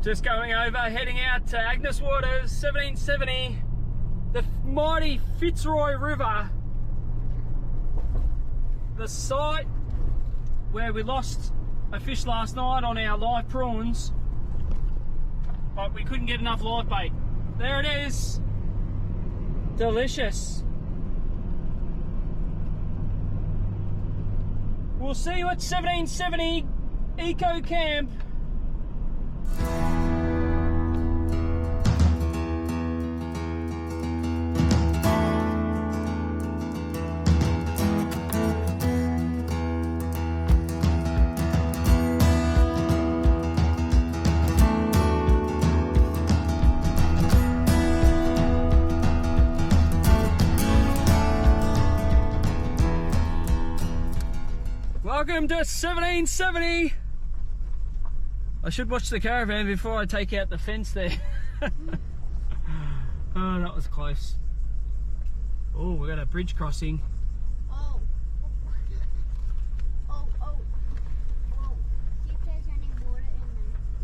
Just going over, heading out to Agnes Waters, 1770, the mighty Fitzroy River, the site where we lost a fish last night on our live prawns, but we couldn't get enough live bait. There it is, delicious. We'll see you at 1770 Eco Camp. Welcome to 1770. I should watch the caravan before I take out the fence there. Oh, that was close. Oh, we got a bridge crossing. Oh. See if there's any water in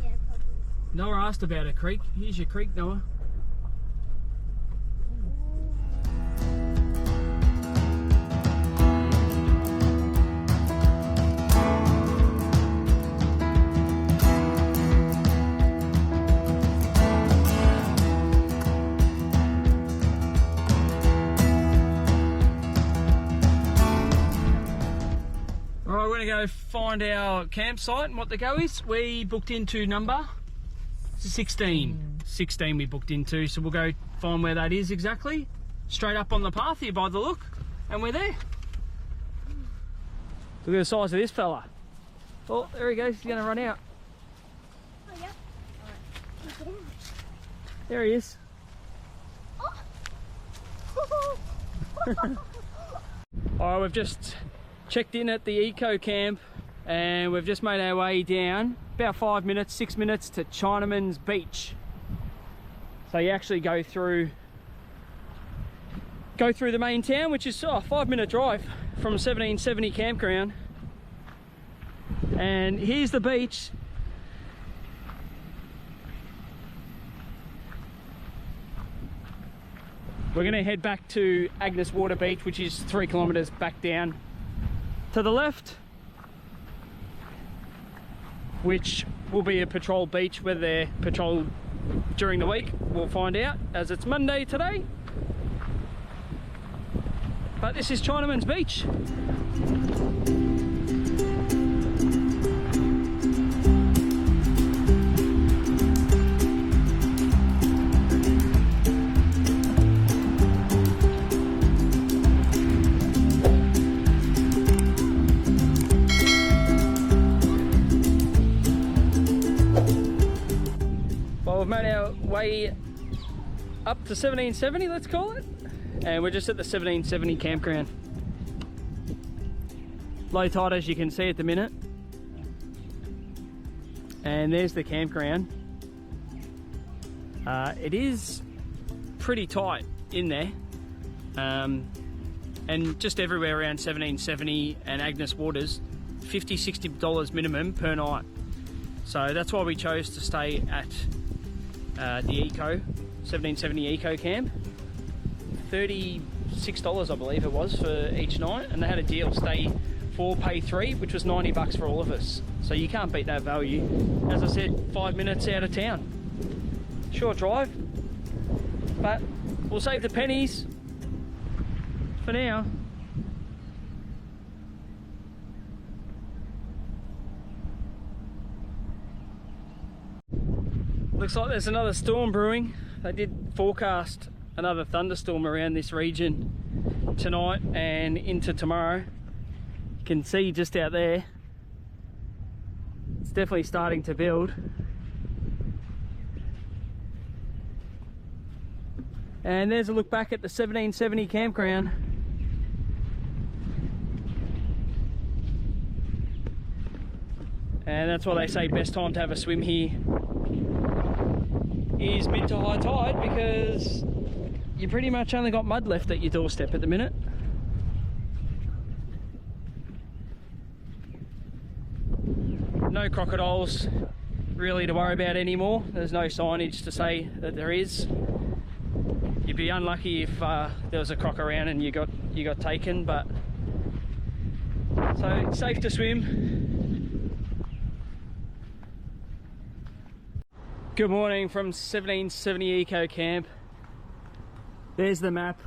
there. Yeah, probably. Noah asked about a creek. Here's your creek, Noah. We're going to go find our campsite and what the go is. We booked into number 16. 16 we booked into, so we'll go find where that is exactly. Straight up on the path here by the look, and we're there. Look at the size of this fella. Oh, there he goes, he's going to run out. Oh, yeah. Alright. There he is. Oh. Alright, we've just checked in at the Eco Camp and we've just made our way down about 5 minutes, 6 minutes to Chinaman's Beach. So you actually go through the main town, which is a 5-minute drive from 1770 campground. And here's the beach. We're going to head back to Agnes Water Beach, which is 3 kilometres back down to the left, which will be a patrol beach. Whether they're patrolled during the week, we'll find out, as it's Monday today. But this is Chinaman's Beach. We've made our way up to 1770, let's call it, and we're just at the 1770 campground. Low tide, as you can see at the minute, and there's the campground. It is pretty tight in there, and just everywhere around 1770 and Agnes Waters, $50–60 minimum per night. So that's why we chose to stay at the 1770 Eco Camp. $36 I believe it was for each night, and they had a deal, stay 4 pay 3, which was $90 for all of us. So you can't beat that value. As I said, 5 minutes out of town. Short drive, but we'll save the pennies for now. Looks like there's another storm brewing. They did forecast another thunderstorm around this region tonight and into tomorrow. You can see just out there, it's definitely starting to build. And there's a look back at the 1770 campground. And that's why they say best time to have a swim here is mid to high tide, because you pretty much only got mud left at your doorstep at the minute. No crocodiles, really to worry about anymore. There's no signage to say that there is. You'd be unlucky if there was a croc around and you got taken, but so it's safe to swim. Good morning from 1770 Eco Camp. There's the map.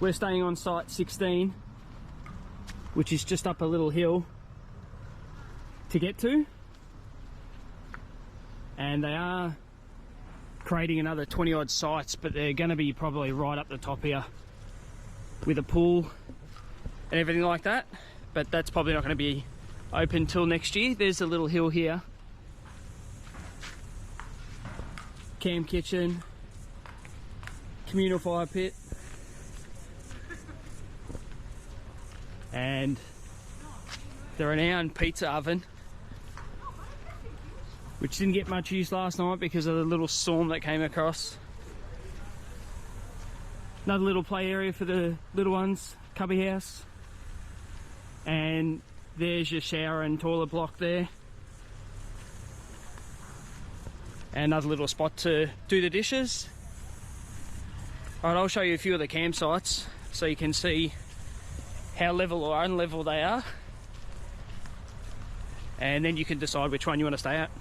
We're staying on site 16, which is just up a little hill to get to, and they are creating another 20 odd sites, but they're going to be probably right up the top here with a pool and everything like that, but that's probably not going to be open till next year. There's a little hill here, camp kitchen, communal fire pit, and the renowned pizza oven, which didn't get much use last night because of the little storm that came across. Another little play area for the little ones, cubby house. And there's your shower and toilet block there. And another little spot to do the dishes. Alright, I'll show you a few of the campsites so you can see how level or unlevel they are. And then you can decide which one you want to stay at.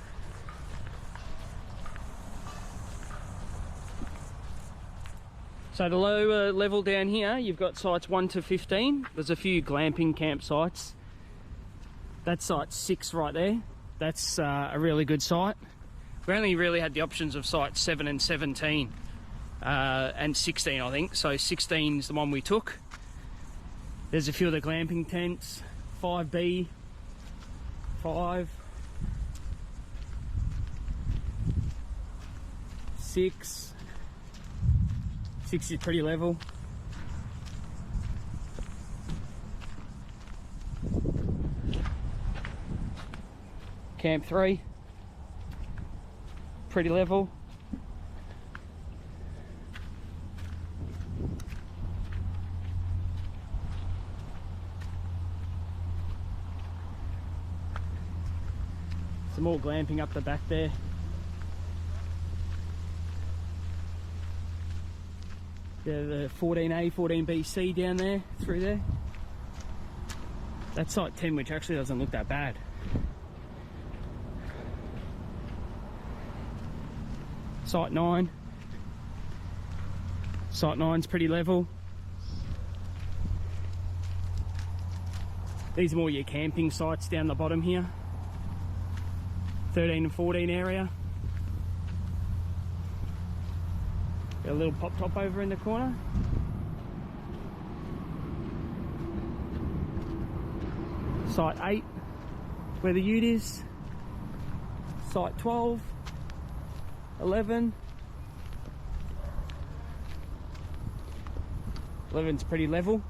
So the lower level down here, you've got sites 1 to 15. There's a few glamping campsites. That's site 6 right there. That's a really good site. We only really had the options of sites 7 and 17 and 16, I think. So 16 is the one we took. There's a few of the glamping tents, 5B, 5, 6. 6 is pretty level. Camp 3, pretty level. Some more glamping up the back there. The 14A, 14BC down there, through there. That's site 10, which actually doesn't look that bad. Site 9. Site 9's pretty level. These are more your camping sites down the bottom here. 13 and 14 area. Got a little pop top over in the corner. Site 8, where the ute is. Site 12, 11. 11's pretty level.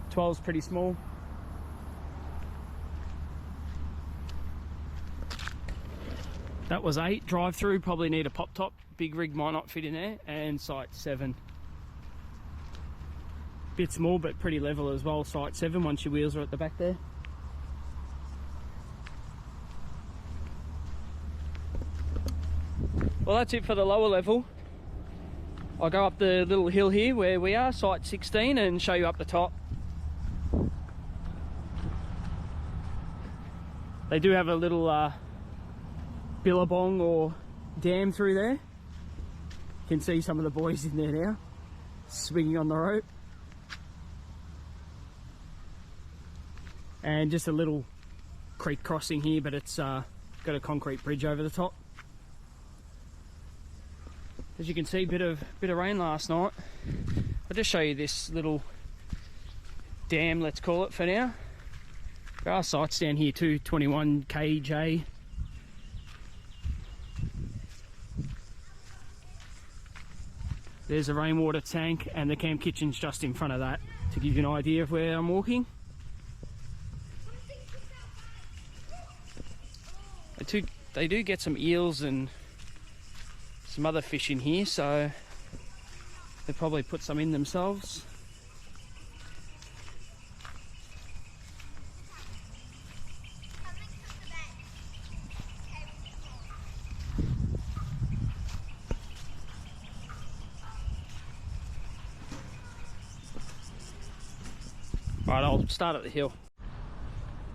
12's pretty small. That was 8. Drive through, probably need a pop top. Big rig might not fit in there. And site 7. Bit small but pretty level as well, site 7, once your wheels are at the back there. Well, that's it for the lower level. I'll go up the little hill here where we are, site 16, and show you up the top. They do have a little billabong or dam through there. You can see some of the boys in there now, swinging on the rope. And just a little creek crossing here, but it's got a concrete bridge over the top. As you can see, bit of rain last night. I'll just show you this little dam, let's call it for now. There are sites down here too, 21 kJ. There's a rainwater tank, and the camp kitchen's just in front of that, to give you an idea of where I'm walking. They do get some eels and some other fish in here, so they probably put some in themselves. Alright, I'll start at the hill.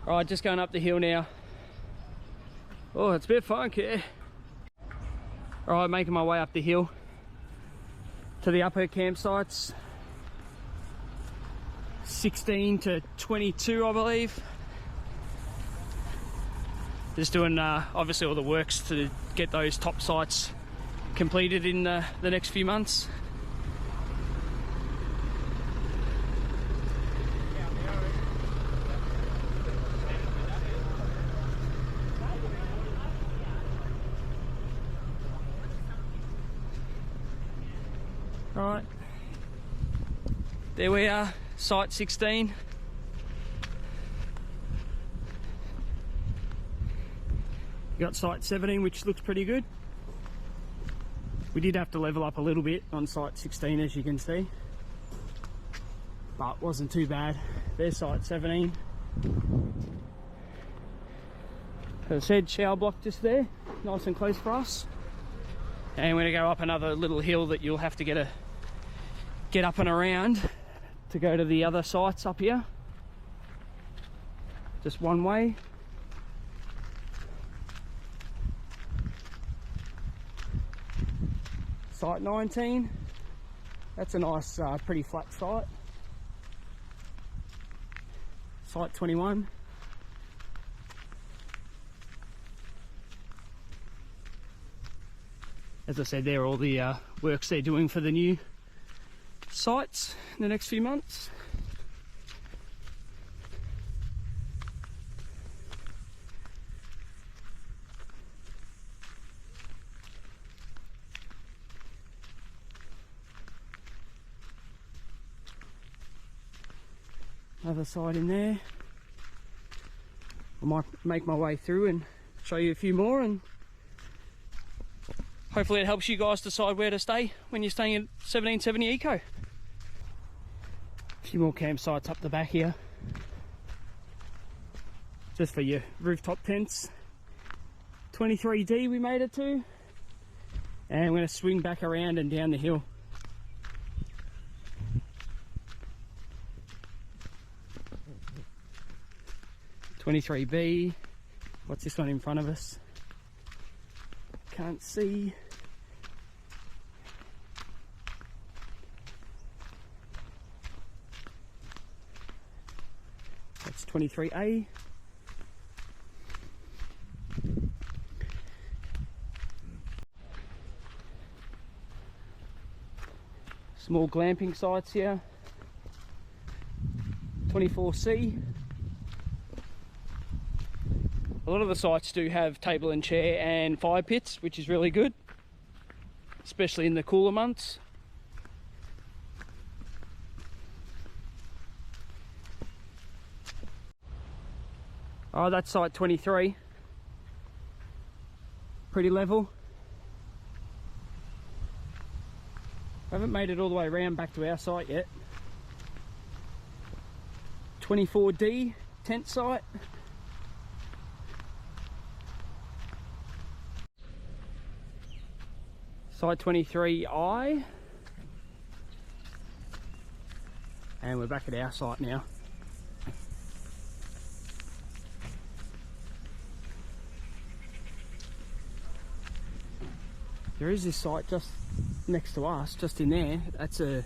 Alright, just going up the hill now. Oh, it's a bit funky. Alright, making my way up the hill to the upper campsites. 16 to 22, I believe. Just doing obviously all the works to get those top sites completed in the next few months. Alright, there we are, site 16. You got site 17, which looks pretty good. We did have to level up a little bit on site 16, as you can see, but wasn't too bad. There's site 17. As I said, shower block just there, nice and close for us. And we're going to go up another little hill that you'll have to get up and around to go to the other sites up here. Just one way. Site 19. That's a nice, pretty flat site. Site 21. As I said, they're all the works they're doing for the new sites in the next few months. Other side in there. I might make my way through and show you a few more, and hopefully it helps you guys decide where to stay when you're staying at 1770 Eco. A few more campsites up the back here, just for your rooftop tents. 23D we made it to, and we're going to swing back around and down the hill. (23B). What's this one in front of us? Can't see. That's 23A. Small glamping sites here. 24C. A lot of the sites do have table and chair and fire pits, which is really good, especially in the cooler months. Oh, that's site 23. Pretty level. I haven't made it all the way around back to our site yet. 24D tent site. Site 23I, and we're back at our site now. There is this site just next to us, just in there. That's a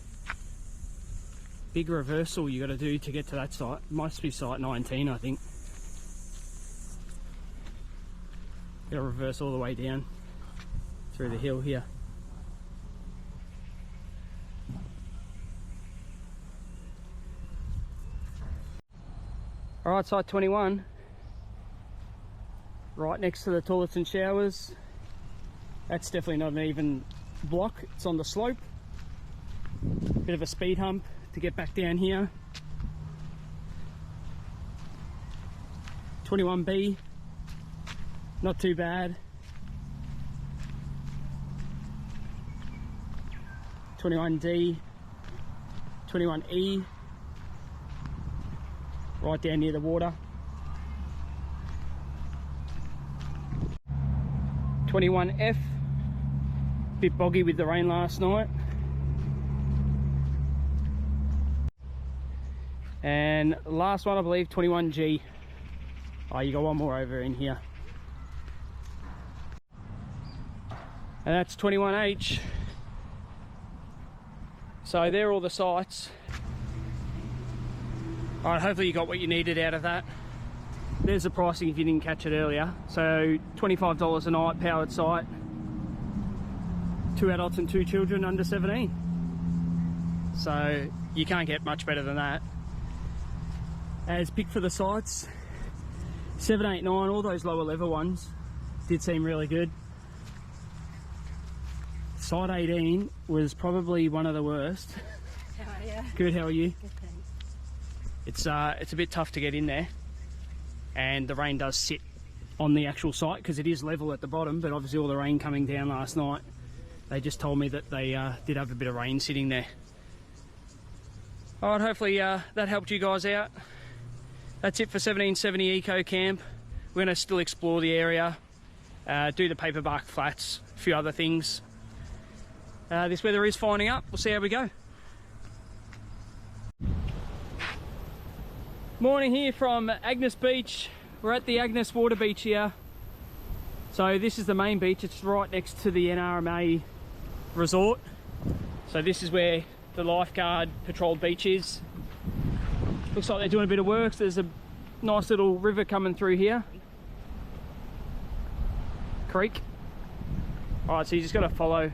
big reversal you got to do to get to that site. It must be site 19, I think. Got to reverse all the way down through the hill here. Alright, site 21, right next to the toilets and showers. That's definitely not an even block, it's on the slope. Bit of a speed hump to get back down here. 21B, not too bad. 21D, 21E. Right down near the water. 21F, bit boggy with the rain last night. And last one, I believe, 21G. Oh, you got one more over in here. And that's 21H. So they're all the sites. All right, hopefully you got what you needed out of that. There's the pricing if you didn't catch it earlier. So $25 a night, powered site. 2 adults and 2 children under 17. So you can't get much better than that. As picked for the sites, 7, 8, 9, all those lower level ones did seem really good. Site 18 was probably one of the worst. How are you? Good, how are you? Good, thanks. It's a bit tough to get in there, and the rain does sit on the actual site because it is level at the bottom, but obviously all the rain coming down last night, they just told me that they did have a bit of rain sitting there. Alright, hopefully that helped you guys out. That's it for 1770 Eco Camp. We're going to still explore the area, do the Paperbark Flats, a few other things. This weather is finding up. We'll see how we go. Morning here from Agnes Beach. We're at the Agnes Water Beach here. So this is the main beach. It's right next to the NRMA resort. So this is where the lifeguard patrolled beach is. Looks like they're doing a bit of work. So there's a nice little river coming through here. Creek. Alright, so you just got to follow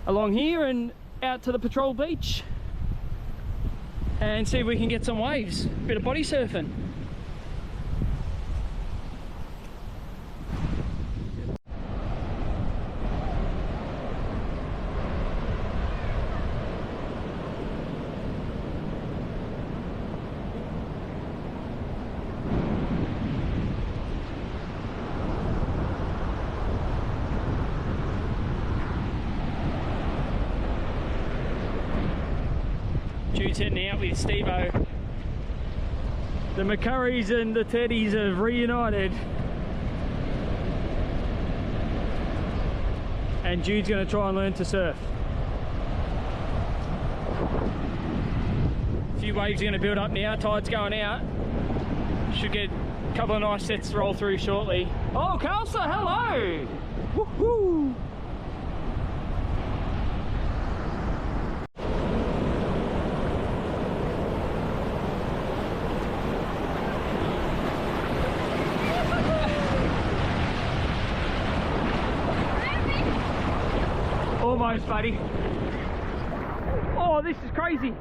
along here and out to the patrol beach and see if we can get some waves. Bit of body surfing. Jude's heading out with Steve-O. The McCurries and the Teddies have reunited. And Jude's going to try and learn to surf. A few waves are going to build up now, tide's going out. Should get a couple of nice sets to roll through shortly. Oh, Kelsey, hello! Woohoo! Almost, buddy. Oh, this is crazy.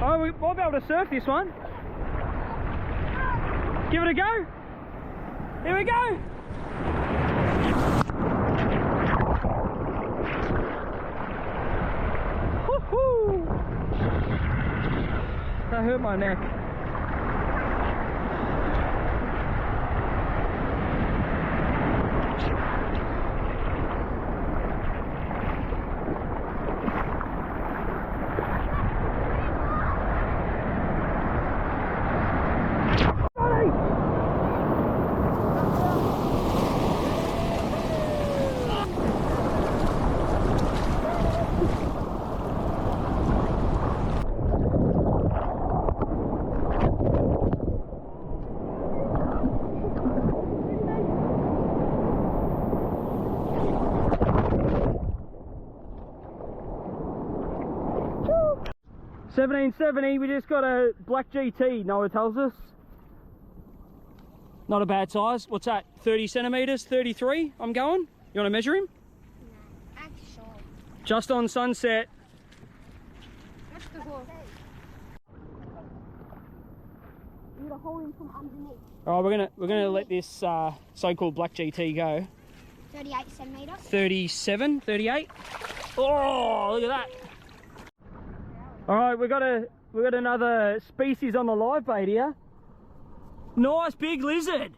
Oh, we might be able to surf this one. Give it a go. Here we go. Woohoo! That hurt my neck. $17.70, we just got a black GT, Noah tells us. Not a bad size. What's that, 30 centimetres, 33, I'm going? You want to measure him? No, actually. Just on sunset. What's the hole? You gotta hold him from underneath. Alright, we're gonna let this so-called black GT go. 38 centimetres. 37, 38. Oh, look at that. Alright, we got another species on the live bait here. Nice big lizard.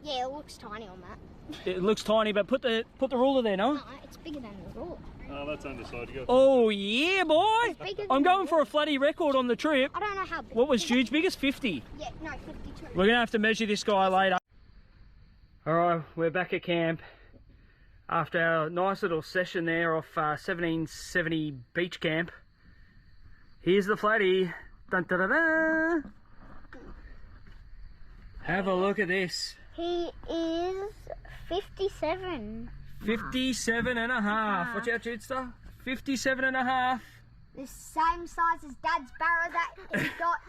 Yeah, it looks tiny on that. It looks tiny, but put the ruler there, no? No, it's bigger than the ruler. Oh, that's underside. You got Oh yeah, boy! Bigger I'm than going the for a flatty record on the trip. I don't know how big. What was Jude's biggest? 50. Yeah, no, 52. We're gonna have to measure this guy later. Alright, we're back at camp after our nice little session there off 1770 Beach Camp. Here's the flatty. Dun, dun, dun, dun. Have a look at this. He is 57. 57 and a half. Watch out, Judster. 57 and a half. The same size as Dad's barra that he got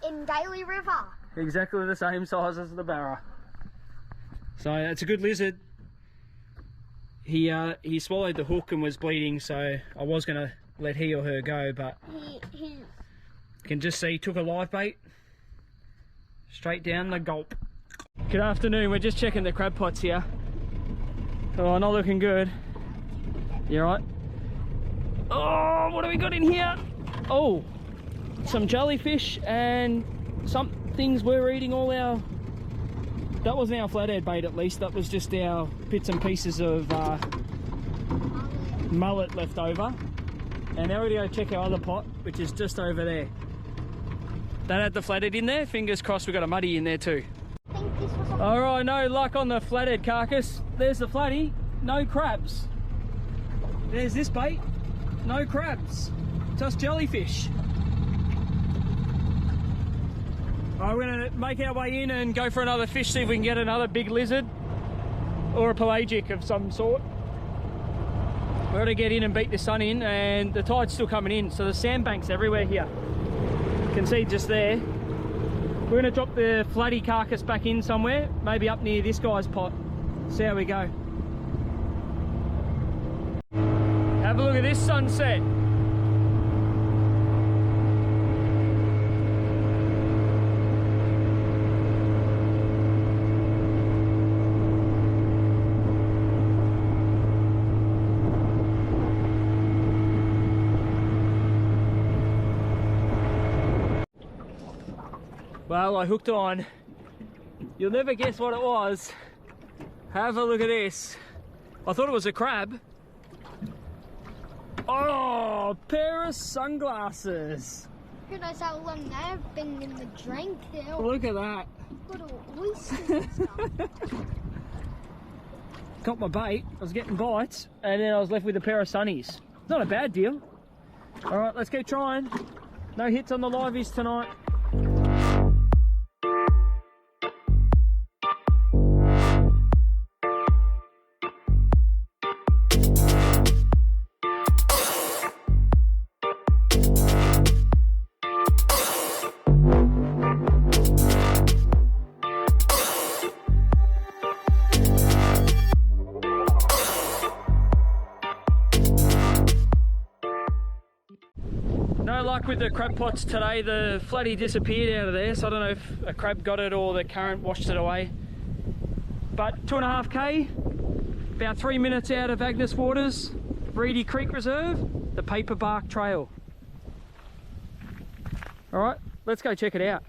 in Daly River. Exactly the same size as the barra. So it's a good lizard. He swallowed the hook and was bleeding, so I was going to let he or her go, but you can just see, took a live bait straight down the gulp. Good afternoon, we're just checking the crab pots here. Oh, not looking good. You right? Oh, what have we got in here? Oh, some jellyfish and some things we're eating all our... That wasn't our flathead bait, at least. That was just our bits and pieces of mullet left over. And now we're going to go check our other pot, which is just over there. That had the flathead in there. Fingers crossed we got a muddy in there too. Alright, no luck on the flathead carcass. There's the flatty, no crabs. There's this bait, no crabs, just jellyfish. Alright, we're going to make our way in and go for another fish, see if we can get another big lizard or a pelagic of some sort. We're going to get in and beat the sun in, and the tide's still coming in, so there's sandbanks everywhere here. You can see just there. We're going to drop the flatty carcass back in somewhere, maybe up near this guy's pot. See how we go. Have a look at this sunset. Well, I hooked on. You'll never guess what it was. Have a look at this. I thought it was a crab. Oh, pair of sunglasses. Who knows how long they've been in the drink there. Look at that. Little oysters and stuff. Got my bait. I was getting bites, and then I was left with a pair of sunnies. Not a bad deal. All right, let's keep trying. No hits on the liveys tonight. No luck with the crab pots today. The flatty disappeared out of there, so I don't know if a crab got it or the current washed it away. But 2.5k, about 3 minutes out of Agnes Waters, Reedy Creek Reserve, the Paperbark Trail. Alright, let's go check it out.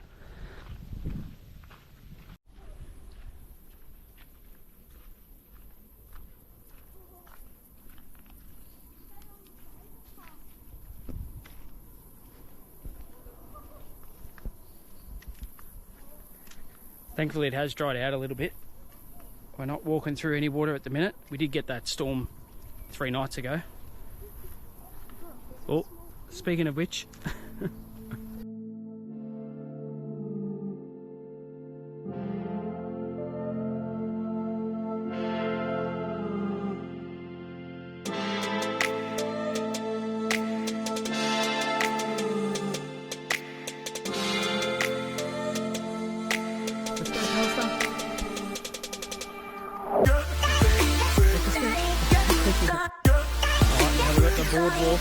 Thankfully it has dried out a little bit. We're not walking through any water at the minute. We did get that storm 3 nights ago. Oh, speaking of which. Boardwalk.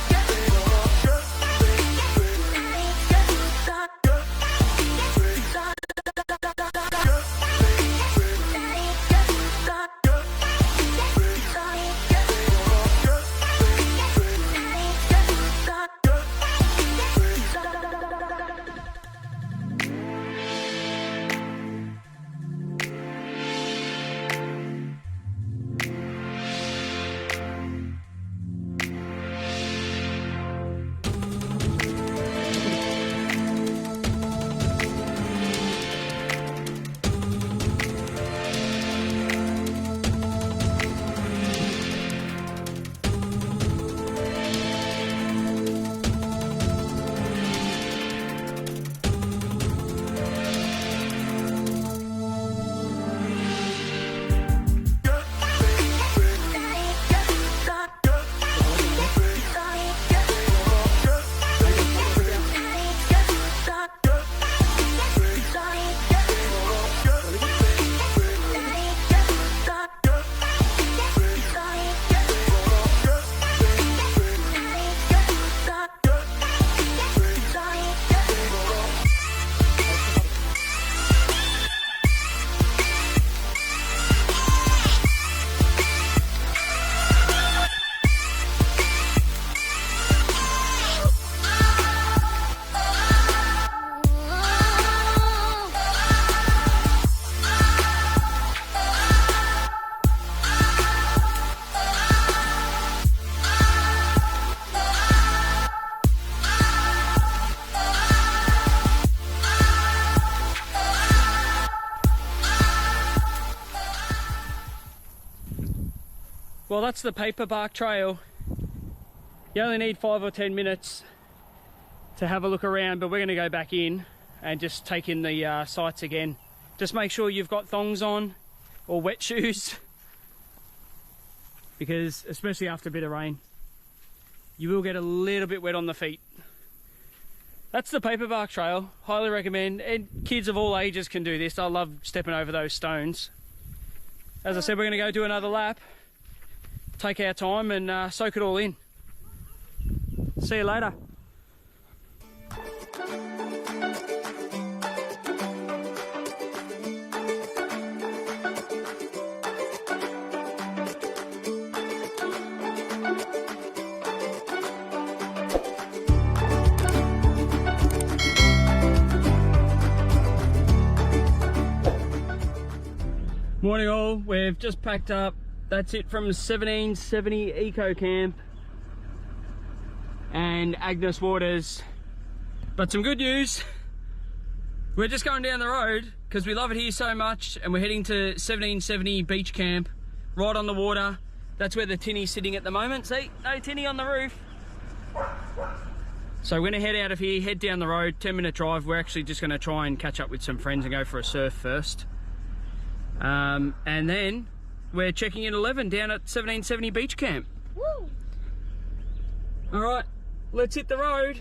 Well, that's the Paperbark Trail. You only need 5 or 10 minutes to have a look around, but we're going to go back in and just take in the sights again. Just make sure you've got thongs on or wet shoes, because especially after a bit of rain, you will get a little bit wet on the feet. That's the Paperbark Trail. Highly recommend, and kids of all ages can do this. I love stepping over those stones. As I said, we're going to go do another lap, take our time and soak it all in. See you later. Morning all, we've just packed up. That's it from 1770 Eco Camp and Agnes Waters. But some good news, we're just going down the road because we love it here so much, and we're heading to 1770 Beach Camp, right on the water. That's where the tinny's sitting at the moment. See, no tinny on the roof. So we're gonna head out of here, head down the road, 10-minute drive. We're actually just gonna try and catch up with some friends and go for a surf first. And then we're checking in 11 down at 1770 Beach Camp. Woo! All right, let's hit the road.